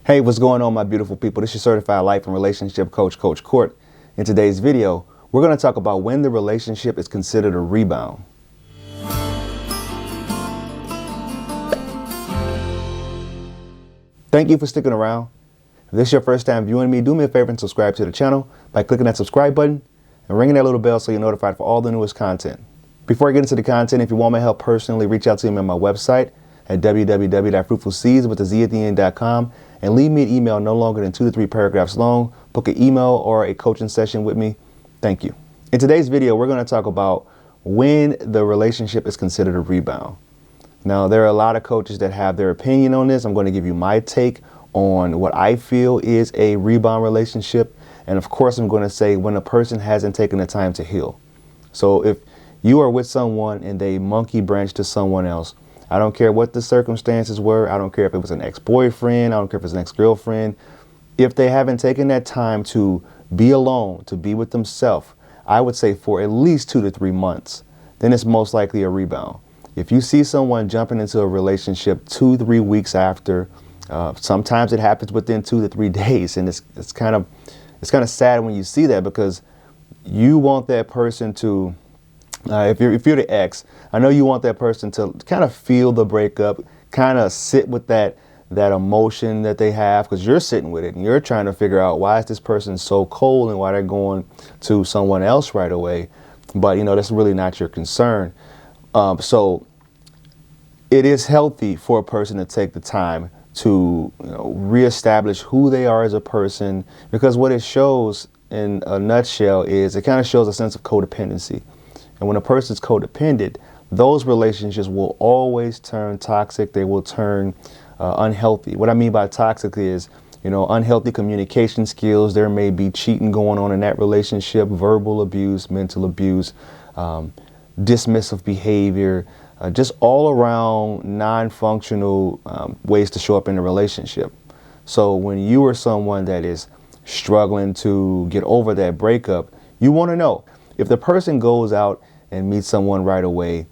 Hey, what's going on, my beautiful people? This is your certified life and relationship coach, Coach Court. In today's video, we're going to talk about when the relationship is considered a rebound. Thank you for sticking around. If this is your first time viewing me, do me a favor and subscribe to the channel by clicking that subscribe button and ringing that little bell so you're notified for all the newest content. Before I get into the content, if you want my help personally, reach out to me on my website at www.fruitfulseeds.com and leave me an email no longer than 2 to 3 paragraphs long. Book an email or a coaching session with me. Thank you. In today's video, we're going to talk about when the relationship is considered a rebound. Now, there are a lot of coaches that have their opinion on this. I'm going to give you my take on what I feel is a rebound relationship. And of course, I'm going to say when a person hasn't taken the time to heal. So if you are with someone and they monkey branch to someone else, I don't care what the circumstances were. I don't care if it was an ex-boyfriend. I don't care if it was an ex-girlfriend. If they haven't taken that time to be alone, to be with themselves, I would say for at least 2 to 3 months, then it's most likely a rebound. If you see someone jumping into a relationship 2-3 weeks after, sometimes it happens within 2 to 3 days, and it's kind of sad when you see that, because you want that person to. If you're the ex, I know you want that person to kind of feel the breakup, kind of sit with that emotion that they have, because you're sitting with it and you're trying to figure out why is this person so cold and why they're going to someone else right away. But that's really not your concern. So it is healthy for a person to take the time to reestablish who they are as a person, because what it shows in a nutshell is it kind of shows a sense of codependency. And when a person's codependent, those relationships will always turn toxic. They will turn unhealthy. What I mean by toxic is, unhealthy communication skills. There may be cheating going on in that relationship, verbal abuse, mental abuse, dismissive behavior, just all around non-functional ways to show up in a relationship. So when you are someone that is struggling to get over that breakup, you want to know. If the person goes out and meets someone right away,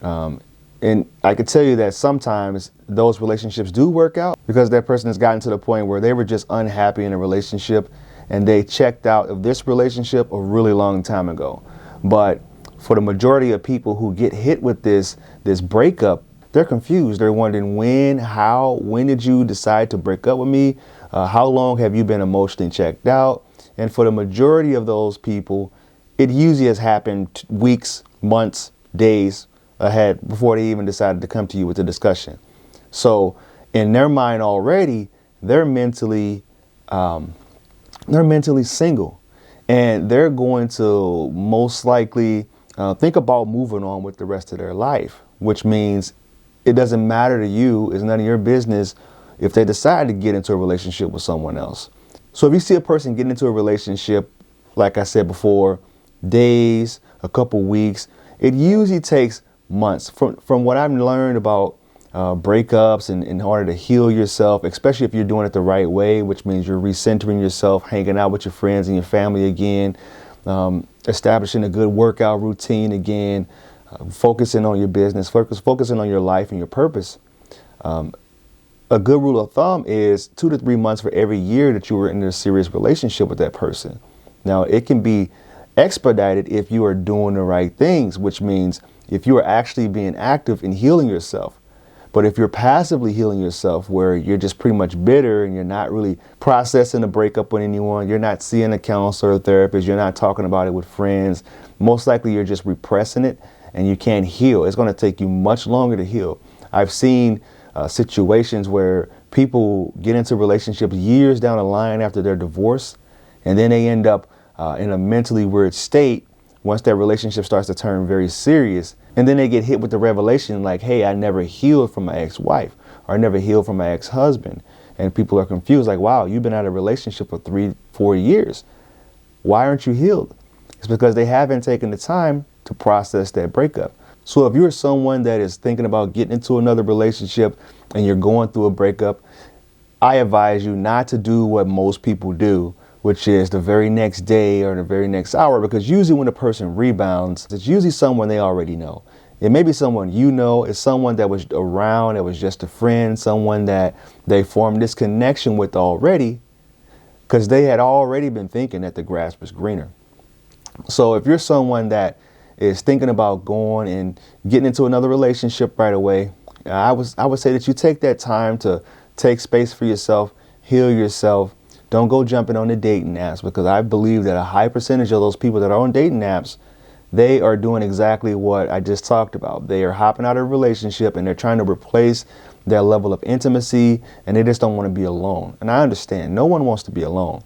and I could tell you that sometimes those relationships do work out because that person has gotten to the point where they were just unhappy in a relationship and they checked out of this relationship a really long time ago. But for the majority of people who get hit with this breakup, they're confused. They're wondering when did you decide to break up with me? How long have you been emotionally checked out? And for the majority of those people, it usually has happened weeks, months, days ahead before they even decided to come to you with the discussion. So in their mind already, they're mentally single, and they're going to most likely think about moving on with the rest of their life, which means it doesn't matter to you. It's none of your business if they decide to get into a relationship with someone else. So if you see a person get into a relationship, like I said before, days, a couple weeks, it usually takes months. From what I've learned about breakups and in order to heal yourself, especially if you're doing it the right way, which means you're recentering yourself, hanging out with your friends and your family again, establishing a good workout routine again, focusing on your business, focusing on your life and your purpose. A good rule of thumb is 2 to 3 months for every year that you were in a serious relationship with that person. Now, it can be expedited if you are doing the right things, which means if you are actually being active in healing yourself. But if you're passively healing yourself, where you're just pretty much bitter and you're not really processing a breakup with anyone, you're not seeing a counselor or therapist, you're not talking about it with friends, most likely you're just repressing it and you can't heal. It's going to take you much longer to heal. I've seen situations where people get into relationships years down the line after their divorce, and then they end up in a mentally weird state once that relationship starts to turn very serious. And then they get hit with the revelation like, hey, I never healed from my ex-wife, or I never healed from my ex-husband. And people are confused like, wow, you've been out of a relationship for 3-4 years. Why aren't you healed? It's because they haven't taken the time to process that breakup. So if you're someone that is thinking about getting into another relationship and you're going through a breakup, I advise you not to do what most people do, which is the very next day or the very next hour, because usually when a person rebounds, it's usually someone they already know. It may be someone you know, it's someone that was around, it was just a friend, someone that they formed this connection with already, because they had already been thinking that the grass was greener. So if you're someone that is thinking about going and getting into another relationship right away, I would say that you take that time to take space for yourself, heal yourself. Don't go jumping on the dating apps, because I believe that a high percentage of those people that are on dating apps, they are doing exactly what I just talked about. They are hopping out of a relationship and they're trying to replace their level of intimacy, and they just don't want to be alone. And I understand, no one wants to be alone,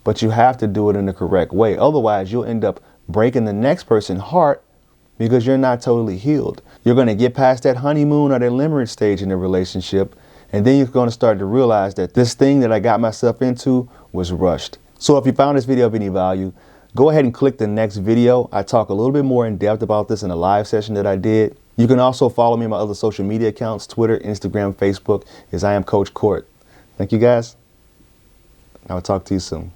but you have to do it in the correct way. Otherwise, you'll end up breaking the next person's heart because you're not totally healed. You're going to get past that honeymoon or that limerick stage in the relationship, and then you're going to start to realize that this thing that I got myself into was rushed. So if you found this video of any value, go ahead and click the next video. I talk a little bit more in depth about this in a live session that I did. You can also follow me on my other social media accounts, Twitter, Instagram, Facebook, as I am Coach Court. Thank you guys. I'll talk to you soon.